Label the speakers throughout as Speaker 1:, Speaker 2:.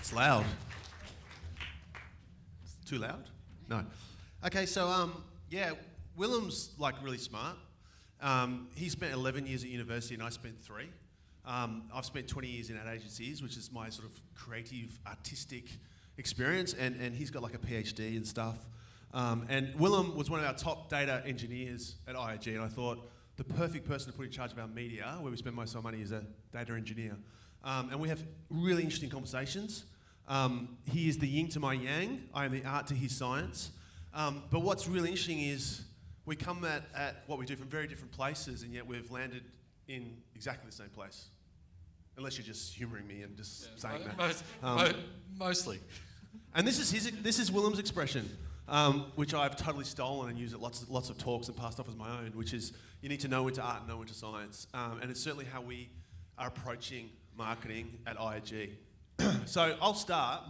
Speaker 1: It's loud. Too loud? No. Okay, so Willem's like really smart. He spent 11 years at university and I spent 3. I've spent 20 years in ad agencies, which is my sort of creative, artistic experience, and he's got like a PhD and stuff. And Willem was one of our top data engineers at IAG, and I thought the perfect person to put in charge of our media, where we spend most of our money, is a data engineer. And we have really interesting conversations. He is the yin to my yang. I am the art to his science. But what's really interesting is we come at what we do from very different places, and yet we've landed in exactly the same place. Unless you're just humouring me and just saying that.
Speaker 2: Mostly.
Speaker 1: And this is Willem's expression, which I've totally stolen and used at lots of talks and passed off as my own, which is you need to know into art and know into science. And it's certainly how we are approaching marketing at IAG. So I'll start.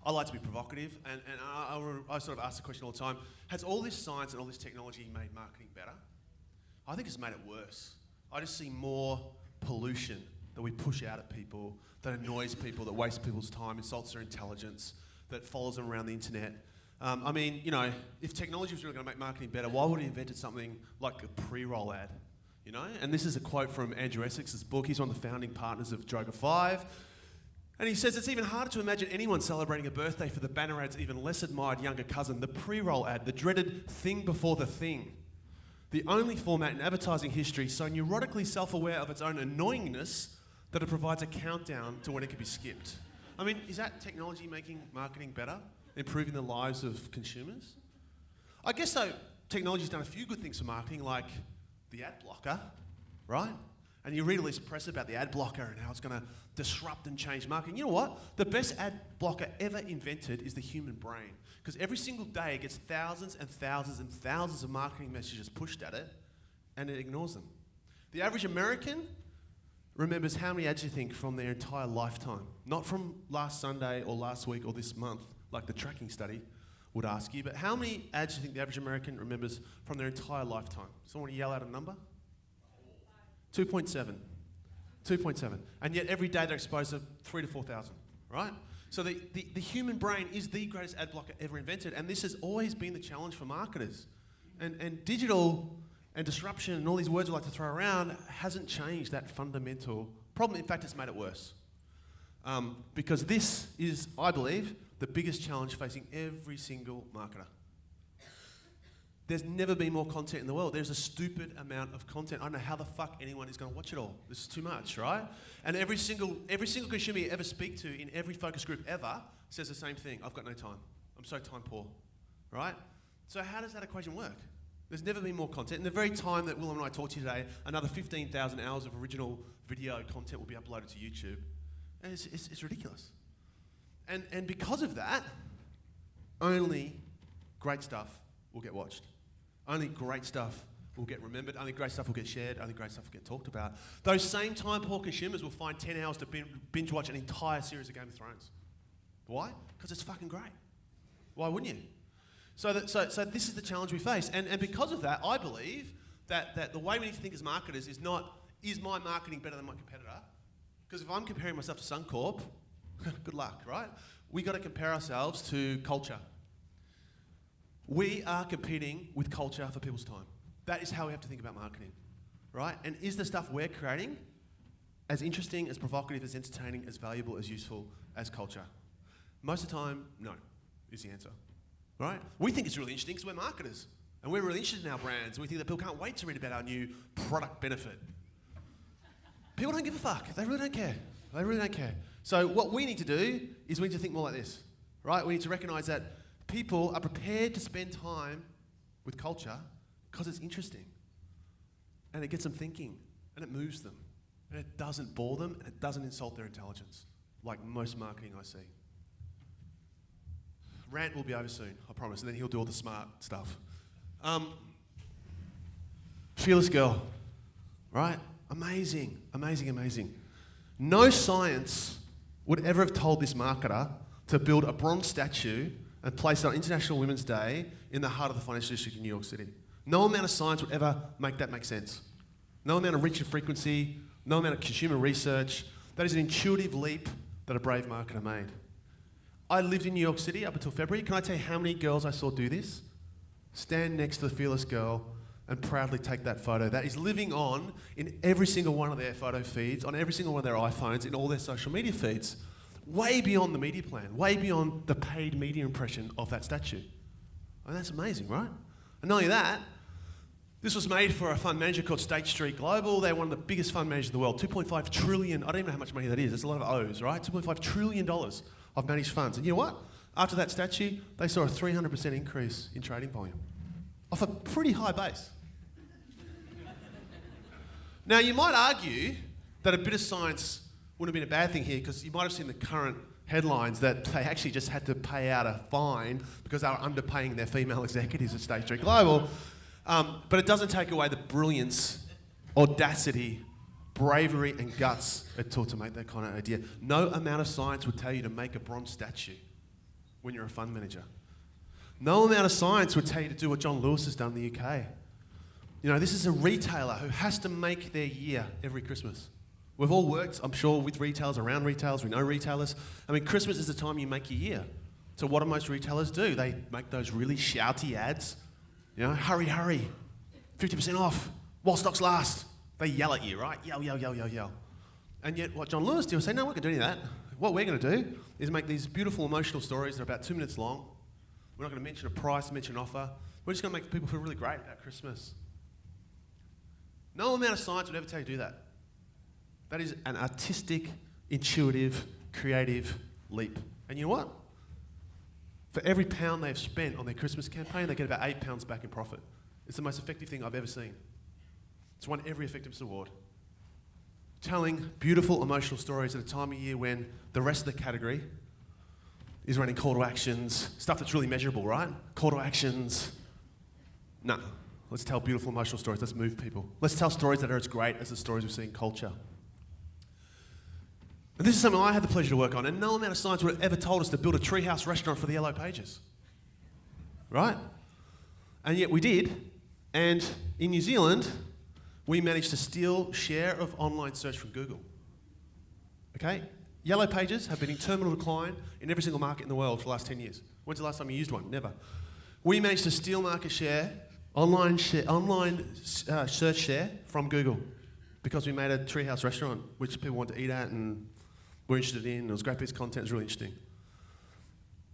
Speaker 1: I like to be provocative, and I sort of ask the question all the time, has all this science and all this technology made marketing better? I think it's made it worse. I just see more pollution that we push out at people, that annoys people, that wastes people's time, insults their intelligence, that follows them around the internet. I mean, you know, if technology was really going to make marketing better, why would he invented something like a pre-roll ad? You know, and this is a quote from Andrew Essex's book. He's one of the founding partners of Droga 5. And he says it's even harder to imagine anyone celebrating a birthday for the banner ad's even less admired younger cousin, the pre-roll ad, the dreaded thing before the thing. The only format in advertising history so neurotically self-aware of its own annoyingness that it provides a countdown to when it can be skipped. I mean, is that technology making marketing better? Improving the lives of consumers? I guess so. Technology's done a few good things for marketing, like the ad blocker, right? And you read all this press about the ad blocker and how it's going to disrupt and change marketing. You know what? The best ad blocker ever invented is the human brain. Because every single day it gets thousands and thousands and thousands of marketing messages pushed at it, and it ignores them. The average American remembers how many ads you think from their entire lifetime. Not from last Sunday or last week or this month, like the tracking study would ask you, but how many ads do you think the average American remembers from their entire lifetime? Someone want to yell out a number? 2.7. 2.7. And yet every day they're exposed to 3,000 to 4,000, right? So the human brain is the greatest ad blocker ever invented, and this has always been the challenge for marketers. And digital and disruption and all these words we like to throw around hasn't changed that fundamental problem. In fact, it's made it worse. Because this is, I believe, the biggest challenge facing every single marketer. There's never been more content in the world. There's a stupid amount of content. I don't know how the fuck anyone is going to watch it all. This is too much, right? And every single consumer you ever speak to in every focus group ever says the same thing. I've got no time. I'm so time poor, right? So how does that equation work? There's never been more content. In the very time that Willem and I talk to you today, another 15,000 hours of original video content will be uploaded to YouTube. And it's ridiculous. And because of that, only great stuff will get watched. Only great stuff will get remembered. Only great stuff will get shared. Only great stuff will get talked about. Those same time-poor consumers will find 10 hours to binge watch an entire series of Game of Thrones. Why? Because it's fucking great. Why wouldn't you? So this is the challenge we face. And because of that, I believe that the way we need to think as marketers is not, is my marketing better than my competitor? Because if I'm comparing myself to Suncorp, good luck, right? We got to compare ourselves to culture. We are competing with culture for people's time. That is how we have to think about marketing, right? And is the stuff we're creating as interesting, as provocative, as entertaining, as valuable, as useful as culture? Most of the time, no, is the answer, right? We think it's really interesting because we're marketers and we're really interested in our brands. And we think that people can't wait to read about our new product benefit. People don't give a fuck. They really don't care. They really don't care. So what we need to do is we need to think more like this, right? We need to recognise that people are prepared to spend time with culture because it's interesting. And it gets them thinking, and it moves them. And it doesn't bore them, and it doesn't insult their intelligence, like most marketing I see. Rant will be over soon, I promise, and then he'll do all the smart stuff. Fearless girl, right? Amazing, amazing, amazing. No science would ever have told this marketer to build a bronze statue and place it on International Women's Day in the heart of the financial district in New York City. No amount of science would ever make that make sense. No amount of reach and frequency, no amount of consumer research. That is an intuitive leap that a brave marketer made. I lived in New York City up until February. Can I tell you how many girls I saw do this? Stand next to the fearless girl and proudly take that photo. That is living on in every single one of their photo feeds, on every single one of their iPhones, in all their social media feeds. Way beyond the media plan, way beyond the paid media impression of that statue. I mean, that's amazing, right? And not only that, this was made for a fund manager called State Street Global. They're one of the biggest fund managers in the world. 2.5 trillion, I don't even know how much money that is. It's a lot of O's, right? $2.5 trillion of managed funds. And you know what? After that statue, they saw a 300% increase in trading volume off a pretty high base. Now, you might argue that a bit of science wouldn't have been a bad thing here, because you might have seen the current headlines that they actually just had to pay out a fine because they were underpaying their female executives at State Street Global. But it doesn't take away the brilliance, audacity, bravery and guts it took to make that kind of idea. No amount of science would tell you to make a bronze statue when you're a fund manager. No amount of science would tell you to do what John Lewis has done in the UK. You know, this is a retailer who has to make their year every Christmas. We've all worked, I'm sure, with retailers, around retailers, we know retailers. I mean, Christmas is the time you make your year. So what do most retailers do? They make those really shouty ads. You know, hurry, hurry, 50% off, while stocks last. They yell at you, right? Yell, yell, yell, yell, yell. And yet what John Lewis did was say, no, we're not going to do any of that. What we're going to do is make these beautiful emotional stories that are about 2 minutes long. We're not going to mention a price, mention an offer. We're just going to make people feel really great about Christmas. No amount of science would ever tell you to do that. That is an artistic, intuitive, creative leap. And you know what? For every pound they've spent on their Christmas campaign, they get about £8 back in profit. It's the most effective thing I've ever seen. It's won every Effectiveness Award. Telling beautiful, emotional stories at a time of year when the rest of the category is running call to actions, stuff that's really measurable, right? Call to actions. No. Let's tell beautiful, emotional stories. Let's move people. Let's tell stories that are as great as the stories we see in culture. And this is something I had the pleasure to work on, and no amount of science would have ever told us to build a treehouse restaurant for the Yellow Pages. Right? And yet we did, and in New Zealand, we managed to steal share of online search from Google. Okay? Yellow Pages have been in terminal decline in every single market in the world for the last 10 years. When's the last time you used one? Never. We managed to steal market share, online search share from Google, because we made a treehouse restaurant which people wanted to eat at and were interested in. It was a great piece of content. It was really interesting.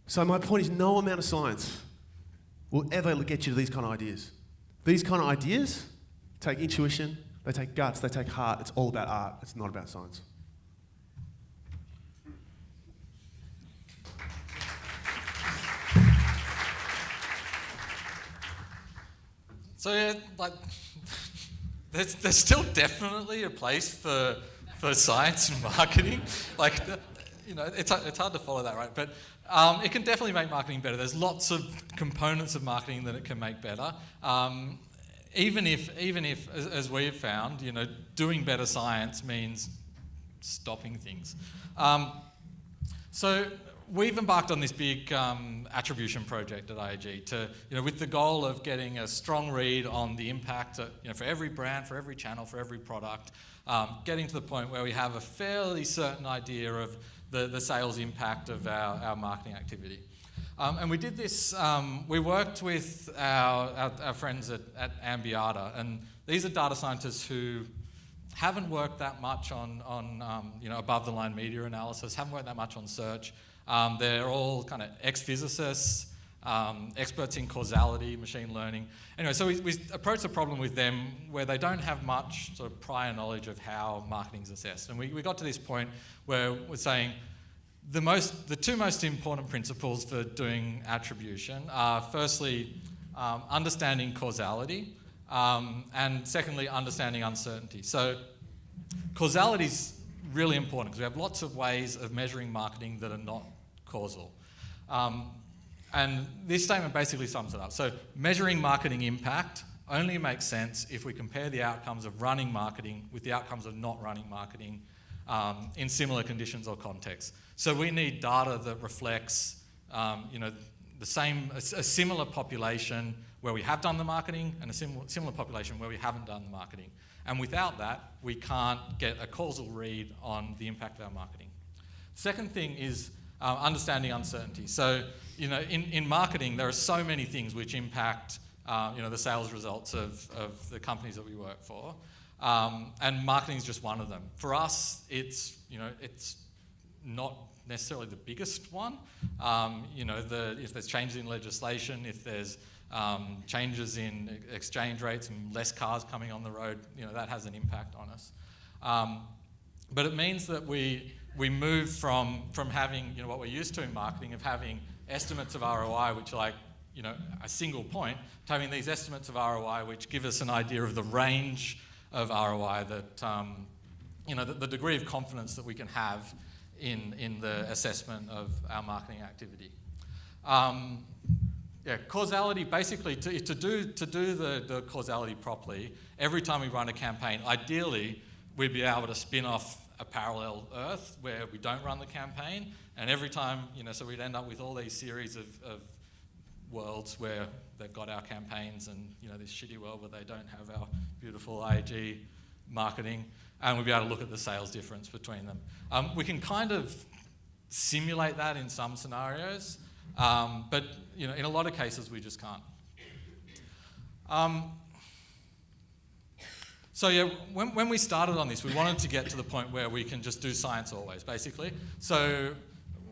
Speaker 1: So my point is, no amount of science will ever get you to these kind of ideas. These kind of ideas take intuition, they take guts, they take heart. It's all about art. It's not about science.
Speaker 2: So yeah, like, there's still definitely a place for science and marketing. Like, you know, it's hard to follow that, right? But it can definitely make marketing better. There's lots of components of marketing that it can make better. Even if, as we've found, you know, doing better science means stopping things. So we've embarked on this big attribution project at IAG to, you know, with the goal of getting a strong read on the impact, you know, for every brand, for every channel, for every product, getting to the point where we have a fairly certain idea of the sales impact of our marketing activity. And we did this, we worked with our friends at Ambiata, and these are data scientists who haven't worked that much on you know, above the line media analysis, haven't worked that much on search. They're all kind of ex-physicists, experts in causality, machine learning. Anyway, so we approached the problem with them where they don't have much sort of prior knowledge of how marketing's assessed. And we got to this point where we're saying the two most important principles for doing attribution are, firstly, understanding causality, and secondly, understanding uncertainty. So causality is really important because we have lots of ways of measuring marketing that are not causal. And this statement basically sums it up. So measuring marketing impact only makes sense if we compare the outcomes of running marketing with the outcomes of not running marketing in similar conditions or contexts. So we need data that reflects, you know, a similar population where we have done the marketing and a similar population where we haven't done the marketing. And without that, we can't get a causal read on the impact of our marketing. Second thing is understanding uncertainty. So, in marketing, there are so many things which impact, the sales results of the companies that we work for. And marketing is just one of them. For us, it's not necessarily the biggest one. If there's changes in legislation, if there's changes in exchange rates and less cars coming on the road, that has an impact on us. But it means that we move from having what we're used to in marketing, of having estimates of ROI, which are like a single point, to having these estimates of ROI which give us an idea of the range of ROI that the degree of confidence that we can have in the assessment of our marketing activity. Causality, basically, to do the causality properly, every time we run a campaign, ideally we'd be able to spin off a parallel Earth where we don't run the campaign, and every time, so we'd end up with all these series of worlds where they've got our campaigns and, this shitty world where they don't have our beautiful IAG marketing, and we'd be able to look at the sales difference between them. We can kind of simulate that in some scenarios, but in a lot of cases we just can't. When we started on this, we wanted to get to the point where we can just do science always, basically. So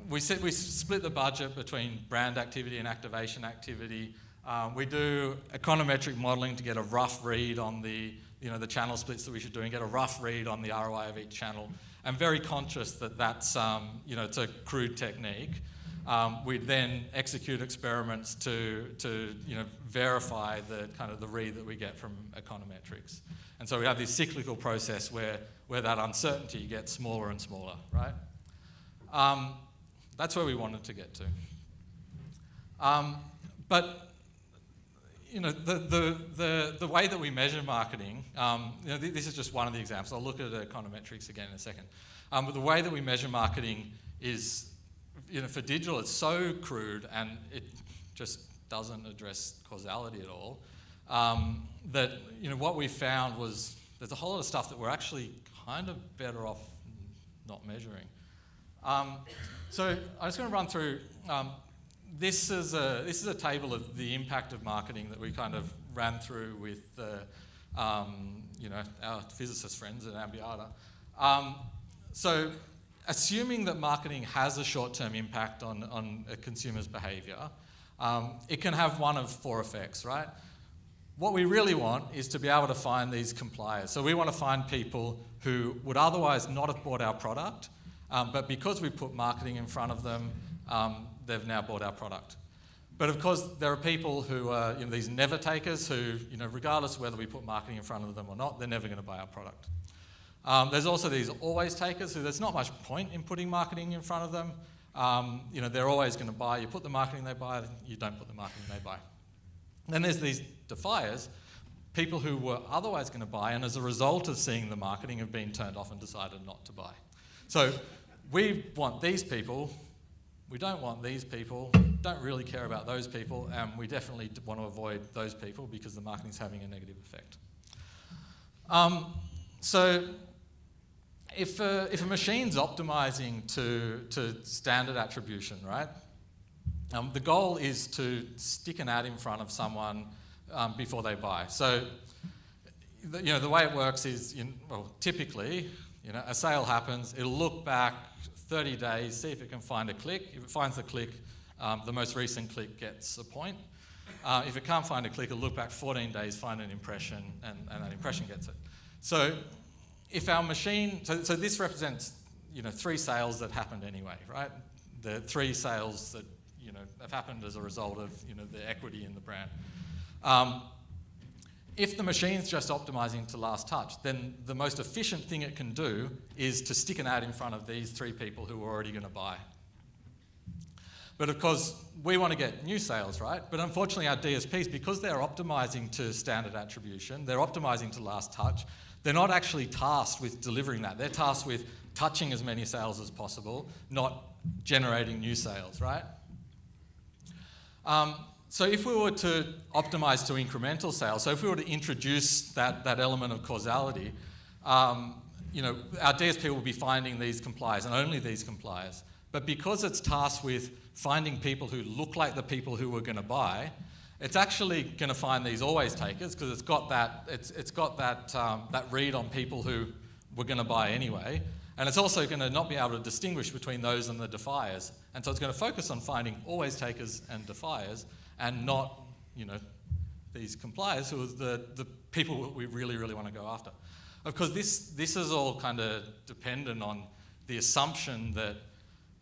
Speaker 2: we split the budget between brand activity and activation activity. We do econometric modelling to get a rough read on the channel splits that we should do and get a rough read on the ROI of each channel. I'm very conscious that that's it's a crude technique. We then execute experiments to verify the read that we get from econometrics. And so we have this cyclical process where that uncertainty gets smaller and smaller, right? That's where we wanted to get to. But the way that we measure marketing, this is just one of the examples. I'll look at econometrics again in a second. But the way that we measure marketing is, for digital, it's so crude and it just doesn't address causality at all. That what we found was there's a whole lot of stuff that we're actually kind of better off not measuring. So I'm just going to run through. This is a table of the impact of marketing that we kind of ran through with our physicist friends at Ambiata. So assuming that marketing has a short-term impact on a consumer's behaviour, it can have one of four effects, right? What we really want is to be able to find these compliers. So we want to find people who would otherwise not have bought our product, but because we put marketing in front of them, they've now bought our product. But of course, there are people who are these never takers who, regardless of whether we put marketing in front of them or not, they're never going to buy our product. There's also these always takers who there's not much point in putting marketing in front of them. They're always going to buy. You put the marketing, they buy. You don't put the marketing, they buy. Then there's these defiers, people who were otherwise going to buy, and as a result of seeing the marketing have been turned off and decided not to buy. So we want these people. We don't want these people, don't really care about those people, and we definitely want to avoid those people because the marketing's having a negative effect. So if a machine's optimizing to standard attribution, right, the goal is to stick an ad in front of someone before they buy. So the way it works is, typically, a sale happens, it'll look back 30 days, see if it can find a click. If it finds the click, the most recent click gets a point. If it can't find a click, it'll look back 14 days, find an impression, and that impression gets it. So if our machine, so this represents, 3 sales that happened anyway, right? The 3 sales that, have happened as a result of, the equity in the brand. If the machine's just optimizing to last touch, then the most efficient thing it can do is to stick an ad in front of these 3 people who are already going to buy. But of course, we want to get new sales, right? But unfortunately, our DSPs, because they're optimizing to standard attribution, they're optimizing to last touch, they're not actually tasked with delivering that. They're tasked with touching as many sales as possible, not generating new sales, right? So if we were to optimize to incremental sales, so if we were to introduce that element of causality, our DSP will be finding these compliers and only these compliers. But because it's tasked with finding people who look like the people who we're going to buy, it's actually going to find these always takers because it's got that read on people who we're going to buy anyway. And it's also going to not be able to distinguish between those and the defiers. And so it's going to focus on finding always takers and defiers and not, these compliers who are the people that we really, really want to go after. Of course, this is all kind of dependent on the assumption that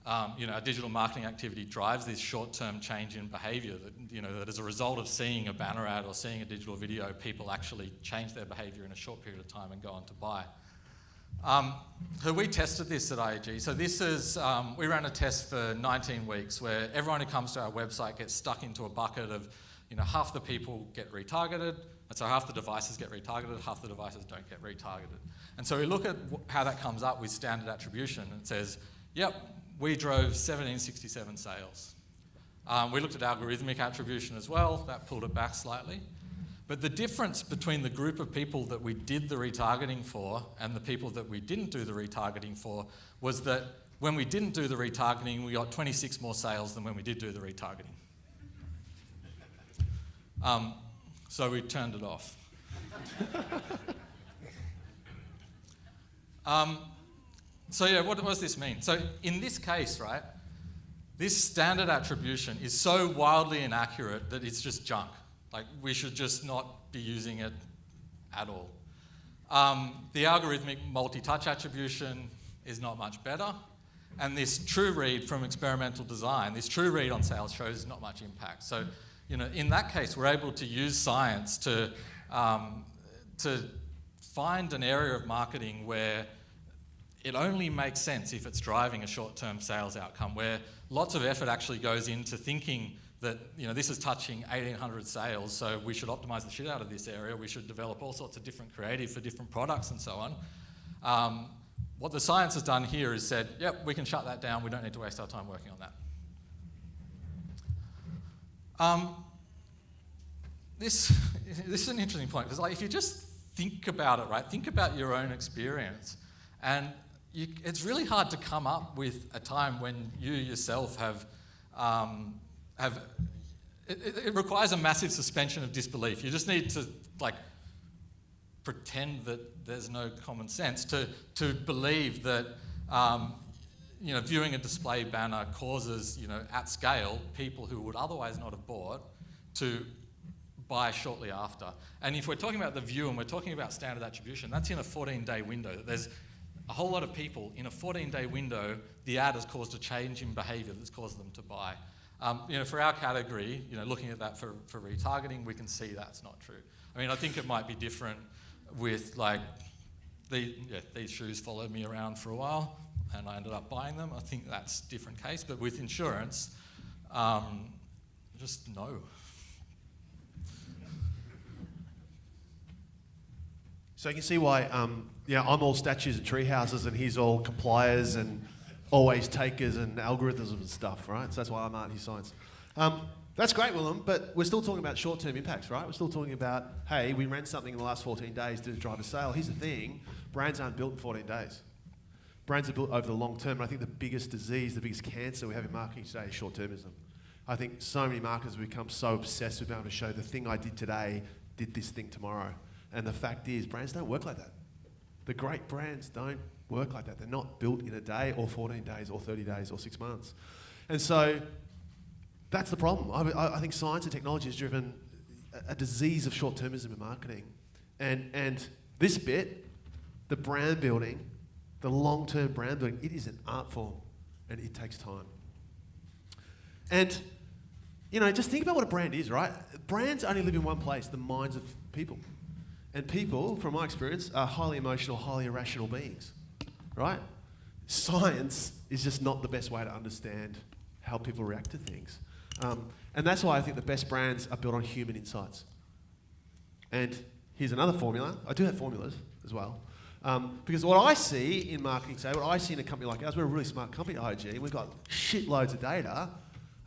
Speaker 2: our digital marketing activity drives this short-term change in behaviour. That as a result of seeing a banner ad or seeing a digital video, people actually change their behaviour in a short period of time and go on to buy. So we tested this at IAG. So this is, we ran a test for 19 weeks where everyone who comes to our website gets stuck into a bucket of, half the people get retargeted, and so half the devices get retargeted, half the devices don't get retargeted. And so we look at how that comes up with standard attribution, and it says, yep, we drove 1767 sales. We looked at algorithmic attribution as well, that pulled it back slightly. But the difference between the group of people that we did the retargeting for and the people that we didn't do the retargeting for was that when we didn't do the retargeting, we got 26 more sales than when we did do the retargeting. So we turned it off. So yeah, what does this mean? So in this case, right, this standard attribution is so wildly inaccurate that it's just junk. Like, we should just not be using it at all. The algorithmic multi-touch attribution is not much better. And this true read from experimental design, this true read on sales shows not much impact. So, in that case, we're able to use science to find an area of marketing where it only makes sense if it's driving a short-term sales outcome, where lots of effort actually goes into thinking that this is touching 1,800 sales, so we should optimize the shit out of this area. We should develop all sorts of different creative for different products and so on. What the science has done here is said, yep, we can shut that down. We don't need to waste our time working on that. This is an interesting point, because if you just think about it, right? Think about your own experience, and it's really hard to come up with a time when you yourself it requires a massive suspension of disbelief. You just need to pretend that there's no common sense to believe that viewing a display banner causes at scale people who would otherwise not have bought to buy shortly after. And if we're talking about the view and we're talking about standard attribution, that's in a 14-day window. There's a whole lot of people in a 14-day window. The ad has caused a change in behaviour that's caused them to buy. For our category, looking at that for retargeting, we can see that's not true. I mean, I think it might be different with these shoes followed me around for a while and I ended up buying them. I think that's a different case. But with insurance, just no.
Speaker 1: So you can see why, I'm all statues and tree houses and he's all compliers and always takers and algorithms and stuff, right? So that's why I'm art, he's science. That's great, Willem, but we're still talking about short-term impacts, right? We're still talking about, hey, we ran something in the last 14 days to drive a sale. Here's the thing, brands aren't built in 14 days. Brands are built over the long term, and I think the biggest disease, the biggest cancer we have in marketing today is short-termism. I think so many marketers have become so obsessed with being able to show the thing I did today did this thing tomorrow. And the fact is, brands don't work like that. The great brands don't work like that. They're not built in a day or 14 days or 30 days or 6 months. And so that's the problem. I think science and technology has driven a disease of short-termism in marketing. And this bit, the brand building, the long-term brand building, it is an art form and it takes time. And, just think about what a brand is, right? Brands only live in one place, the minds of people. And people, from my experience, are highly emotional, highly irrational beings, right? Science is just not the best way to understand how people react to things. And that's why I think the best brands are built on human insights. And here's another formula. I do have formulas as well. Because what I see in marketing, what I see in a company like ours, we're a really smart company at IAG. We've got shitloads of data,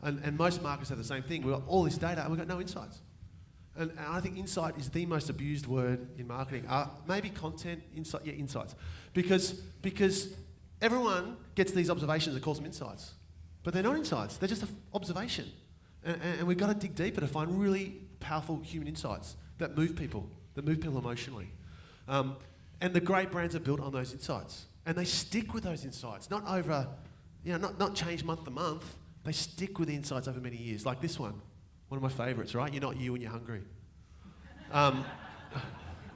Speaker 1: and most marketers have the same thing. We've got all this data, and we've got no insights. And I think insight is the most abused word in marketing. Maybe content, insight, insights. Because everyone gets these observations and calls them insights. But they're not insights, they're just an observation. And we've got to dig deeper to find really powerful human insights that move people emotionally. And the great brands are built on those insights. And they stick with those insights, not over, not change month to month. They stick with the insights over many years, like this one of my favourites, right? You're not you when you're hungry. I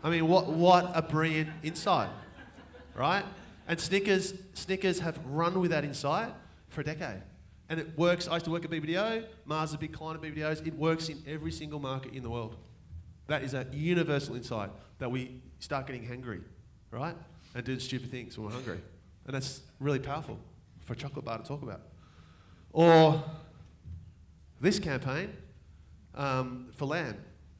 Speaker 1: mean, what a brilliant insight, right? And Snickers have run with that insight for a decade. And it works. I used to work at BBDO. Mars is a big client of BBDO's. It works in every single market in the world. That is a universal insight that we start getting hungry, right? And do stupid things when we're hungry. And that's really powerful for a chocolate bar to talk about. Or this campaign for Lamb.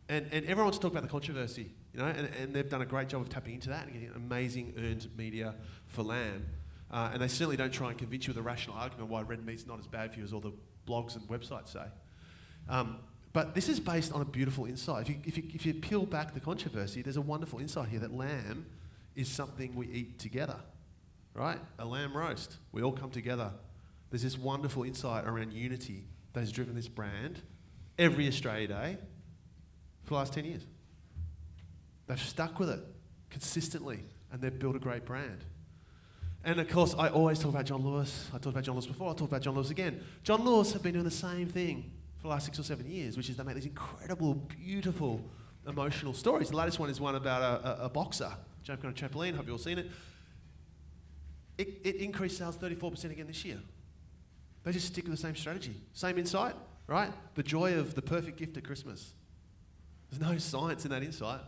Speaker 1: And everyone wants to talk about the controversy, and they've done a great job of tapping into that and getting amazing earned media for Lamb. And they certainly don't try and convince you with a rational argument why red meat's not as bad for you as all the blogs and websites say. But this is based on a beautiful insight. If you peel back the controversy, there's a wonderful insight here that lamb is something we eat together, right? A lamb roast. We all come together. There's this wonderful insight around unity that has driven this brand every Australia Day for the last 10 years. They've stuck with it consistently, and they've built a great brand. And of course, I always talk about John Lewis. I talked about John Lewis before, I'll talk about John Lewis again. John Lewis have been doing the same thing for the last 6 or 7 years, which is they make these incredible, beautiful, emotional stories. The latest one is one about a boxer jumping on a trampoline. Hope you've all seen it. It increased sales 34% again this year. They just stick with the same strategy. Same insight, right? The joy of the perfect gift at Christmas. There's no science in that insight.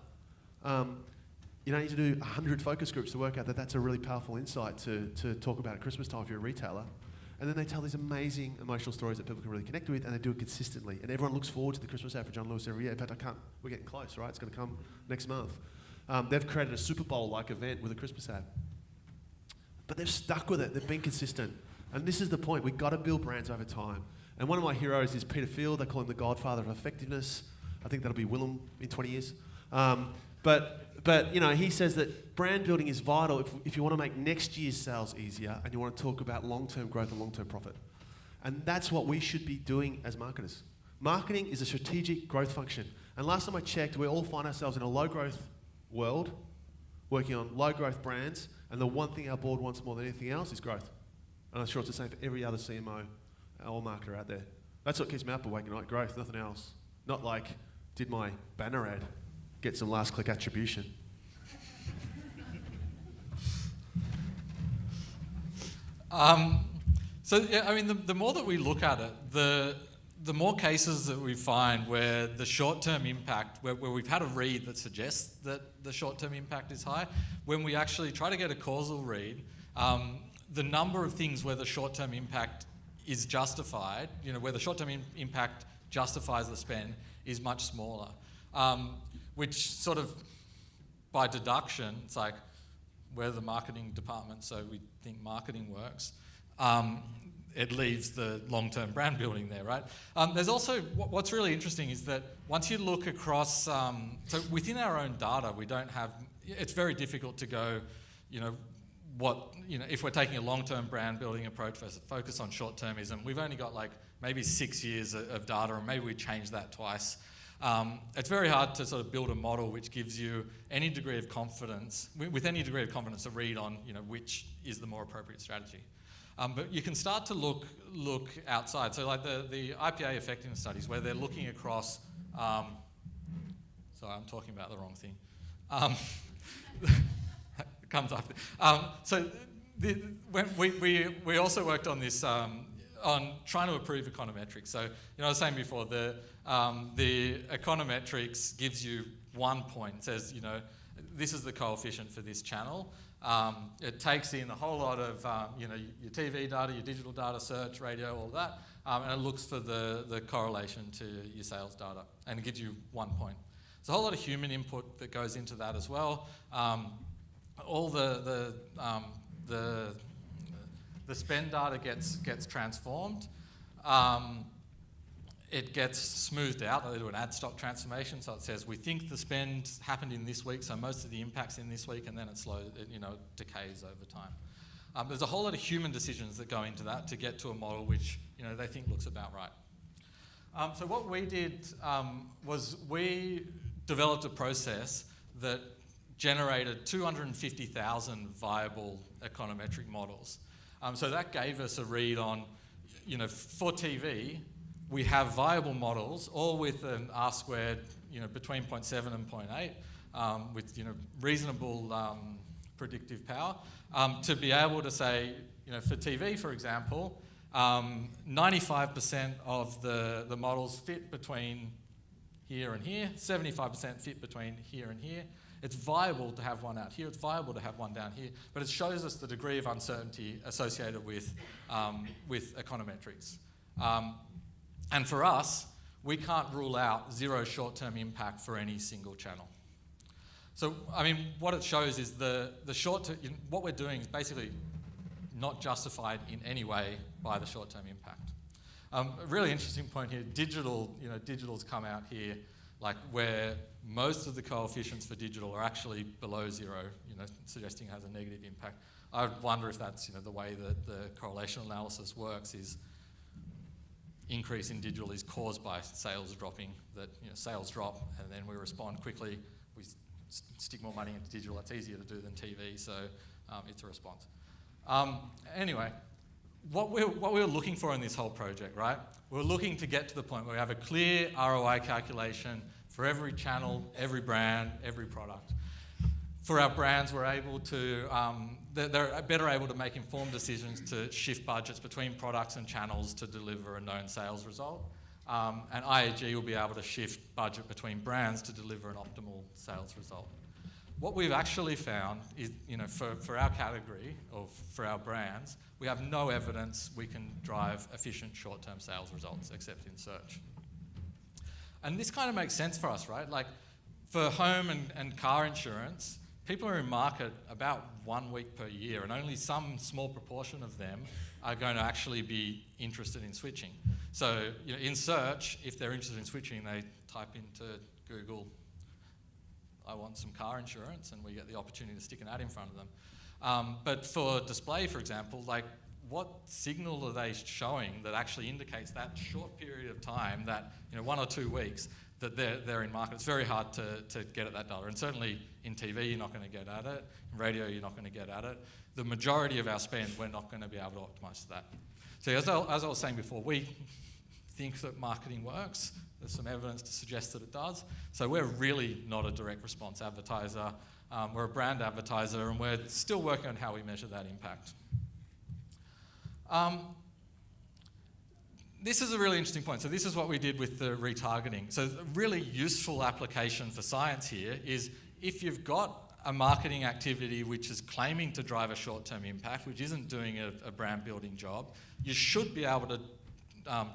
Speaker 1: You don't need to do 100 focus groups to work out that that's a really powerful insight to talk about at Christmas time if you're a retailer. And then they tell these amazing emotional stories that people can really connect with, and they do it consistently. And everyone looks forward to the Christmas ad for John Lewis every year. In fact, we're getting close, right? It's going to come next month. They've created a Super Bowl-like event with a Christmas ad. But they've stuck with it. They've been consistent. And this is the point. We've got to build brands over time. And one of my heroes is Peter Field. They call him the godfather of effectiveness. I think that'll be Willem in 20 years. But he says that brand building is vital if you want to make next year's sales easier and you want to talk about long-term growth and long-term profit. And that's what we should be doing as marketers. Marketing is a strategic growth function. And last time I checked, we all find ourselves in a low-growth world, working on low-growth brands, and the one thing our board wants more than anything else is growth. And I'm sure it's the same for every other CMO or marketer out there. That's what keeps me up awake at night, growth, nothing else. Not like, did my banner ad get some last click attribution?
Speaker 2: The more that we look at it, the more cases that we find where the short-term impact, where we've had a read that suggests that the short-term impact is high, when we actually try to get a causal read, the number of things where the short-term impact is justified, where the short-term impact justifies the spend is much smaller. Which sort of, by deduction, it's like, we're the marketing department, so we think marketing works. It leaves the long-term brand building there, right? There's also, what's really interesting is that once you look across, so within our own data, we don't have, it's very difficult to go, if we're taking a long-term brand building approach versus focus on short-termism, we've only got like maybe 6 years of data, or maybe we changed that twice. It's very hard to sort of build a model which gives you any degree of confidence, with any degree of confidence, a read on which is the more appropriate strategy. But you can start to look outside. So like the IPA effectiveness studies, where they're looking across. Sorry, I'm talking about the wrong thing. Comes up. When we also worked on this. On trying to improve econometrics. So, I was saying before, the econometrics gives you 1 point. It says, this is the coefficient for this channel. It takes in a whole lot of, your TV data, your digital data, search, radio, all that, and it looks for the correlation to your sales data, and it gives you 1 point. There's a whole lot of human input that goes into that as well. All the spend data gets transformed. it gets smoothed out. They do an ad stock transformation, so it says we think the spend happened in this week, so most of the impact's in this week, and then it decays over time. There's a whole lot of human decisions that go into that to get to a model which they think looks about right. So what we did was we developed a process that generated 250,000 viable econometric models. So that gave us a read on, for TV, we have viable models, all with an R squared, between 0.7 and 0.8, with reasonable predictive power, to be able to say, for TV, for example, 95% of the models fit between here and here, 75% fit between here and here. It's viable to have one out here, it's viable to have one down here, but it shows us the degree of uncertainty associated with econometrics. And for us, we can't rule out zero short-term impact for any single channel. So, what it shows is the short-term, what we're doing is basically not justified in any way by the short-term impact. A really interesting point here, digital's come out here, like where most of the coefficients for digital are actually below zero, suggesting it has a negative impact. I wonder if that's the way that the correlation analysis works is increase in digital is caused by sales dropping, that sales drop and then we respond quickly, we stick more money into digital, that's easier to do than TV, so it's a response. Anyway, what we were looking for in this whole project, right? We were looking to get to the point where we have a clear ROI calculation for every channel, every brand, every product. For our brands, we're able to, they're better able to make informed decisions to shift budgets between products and channels to deliver a known sales result. And IAG will be able to shift budget between brands to deliver an optimal sales result. What we've actually found is, for our category, or for our brands, we have no evidence we can drive efficient short-term sales results except in search. And this kind of makes sense for us, right? Like, for home and car insurance, people are in market about 1 week per year, and only some small proportion of them are going to actually be interested in switching. So, in search, if they're interested in switching, they type into Google, I want some car insurance, and we get the opportunity to stick an ad in front of them. But for display, for example, like, what signal are they showing that actually indicates that short period of time, that 1 or 2 weeks, that they're in market? It's very hard to get at that data. And certainly in TV, you're not going to get at it. In radio, you're not going to get at it. The majority of our spend, we're not going to be able to optimize to that. So as I was saying before, we think that marketing works. There's some evidence to suggest that it does. So we're really not a direct response advertiser. We're a brand advertiser, and we're still working on how we measure that impact. This is a really interesting point. So this is what we did with the retargeting. So a really useful application for science here is if you've got a marketing activity which is claiming to drive a short-term impact, which isn't doing a brand building job, you should be able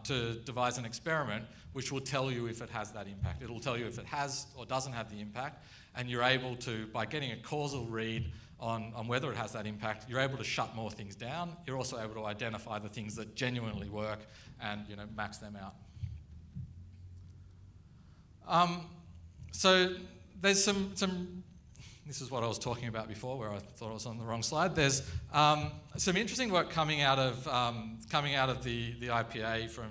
Speaker 2: to devise an experiment which will tell you if it has that impact. It'll tell you if it has or doesn't have the impact, and you're able to, by getting a causal read on whether it has that impact, you're able to shut more things down. You're also able to identify the things that genuinely work and max them out. So there's some. This is what I was talking about before, where I thought I was on the wrong slide. There's some interesting work coming out of the IPA from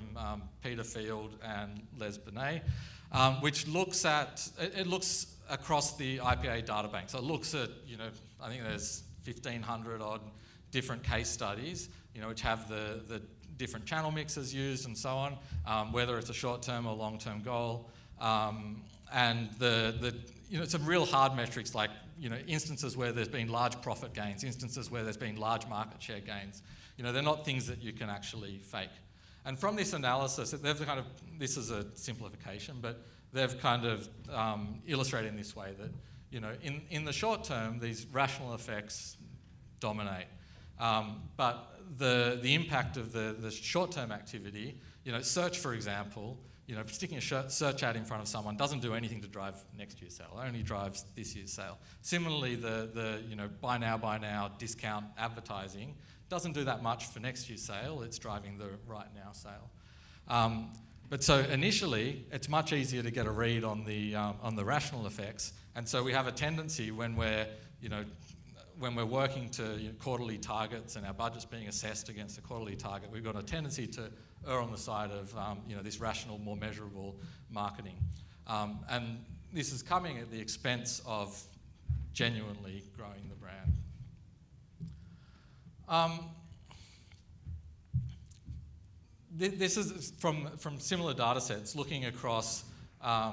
Speaker 2: Peter Field and Les Benet, which looks at across the IPA data bank. So it looks at I think there's 1,500 odd different case studies, which have the different channel mixes used and so on, whether it's a short-term or long-term goal, and some real hard metrics like instances where there's been large profit gains, instances where there's been large market share gains. They're not things that you can actually fake. And from this analysis, this is a simplification, but they've kind of illustrated in this way that in the short term, these rational effects dominate. But the impact of the short-term activity, search, for example, sticking a search ad in front of someone doesn't do anything to drive next year's sale. It only drives this year's sale. Similarly, the buy now discount advertising doesn't do that much for next year's sale. It's driving the right now sale. But so initially, it's much easier to get a read on the rational effects, and so we have a tendency when we're working to quarterly targets and our budget's being assessed against a quarterly target, we've got a tendency to err on the side of this rational, more measurable marketing, and this is coming at the expense of genuinely growing the brand. This is from similar data sets, looking across a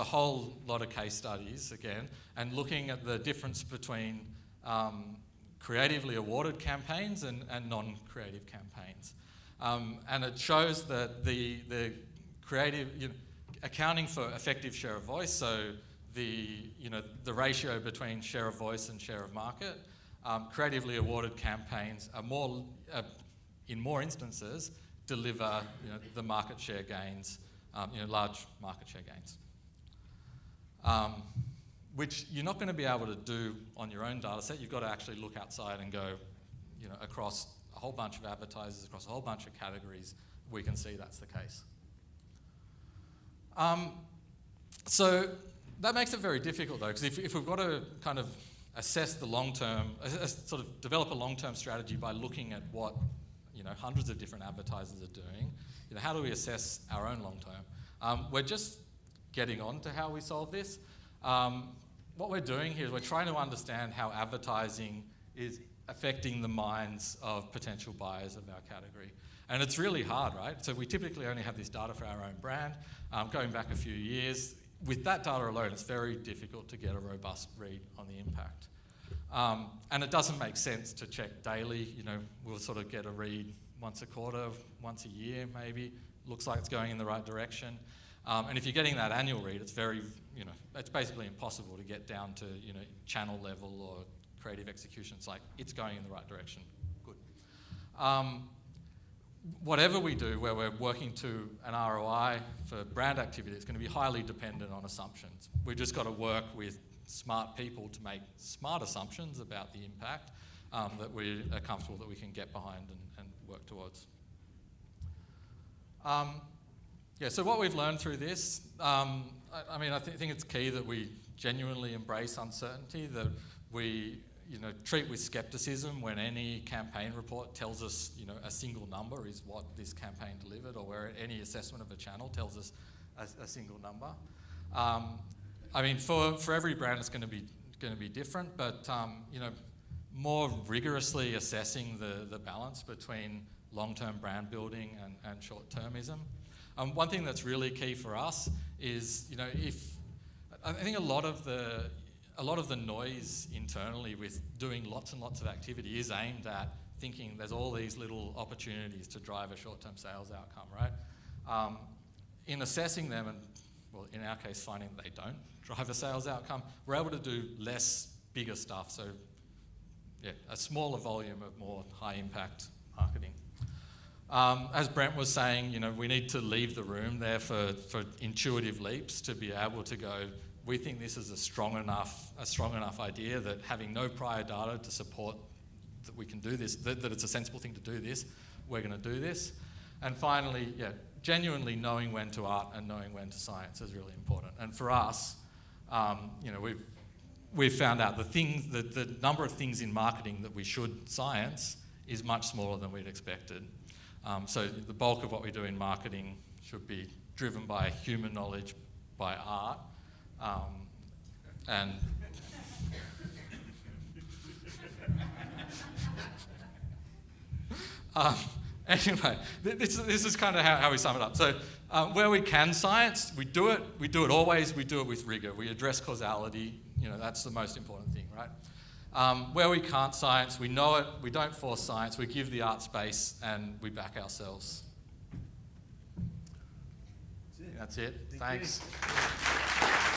Speaker 2: whole lot of case studies again, and looking at the difference between creatively awarded campaigns and non-creative campaigns. And it shows that the creative, accounting for effective share of voice, so the ratio between share of voice and share of market, creatively awarded campaigns are in more instances, deliver the market share gains, large market share gains, which you're not going to be able to do on your own data set. You've got to actually look outside and go, across a whole bunch of advertisers, across a whole bunch of categories, we can see that's the case. So that makes it very difficult though, because if we've got to kind of assess the long-term, sort of develop a long-term strategy by looking at what hundreds of different advertisers are doing, how do we assess our own long-term? We're just getting on to how we solve this. What we're doing here is we're trying to understand how advertising is affecting the minds of potential buyers of our category. And it's really hard, right? So we typically only have this data for our own brand. Going back a few years, with that data alone, it's very difficult to get a robust read on the impact. And it doesn't make sense to check daily. We'll sort of get a read once a quarter, once a year maybe. Looks like it's going in the right direction. And if you're getting that annual read, it's very, it's basically impossible to get down to, channel level or creative executions. Like, it's going in the right direction. Good. Whatever we do, where we're working to an ROI for brand activity, it's going to be highly dependent on assumptions. We've just got to work with smart people to make smart assumptions about the impact that we are comfortable that we can get behind and work towards. So what we've learned through this, I think it's key that we genuinely embrace uncertainty, that we treat with skepticism when any campaign report tells us a single number is what this campaign delivered, or where any assessment of a channel tells us a single number. For every brand, it's going to be different, but more rigorously assessing the balance between long-term brand building and short-termism. One thing that's really key for us is, I think a lot of the noise internally with doing lots and lots of activity is aimed at thinking there's all these little opportunities to drive a short-term sales outcome, right? In assessing them, and well, in our case, finding that they don't drive a sales outcome, we're able to do less bigger stuff. So, a smaller volume of more high-impact marketing. As Brent was saying, we need to leave the room there for intuitive leaps to be able to go, we think this is a strong enough idea that having no prior data to support that we can do this, that it's a sensible thing to do this, we're going to do this. And finally, genuinely knowing when to art and knowing when to science is really important. And for us, we've found out the number of things in marketing that we should science is much smaller than we'd expected. So the bulk of what we do in marketing should be driven by human knowledge, by art, and anyway, this is kind of how we sum it up. So where we can science, we do it always, we do it with rigor. We address causality, that's the most important thing, right? Where we can't science, we know it, we don't force science, we give the art space and we back ourselves. That's it. Thanks.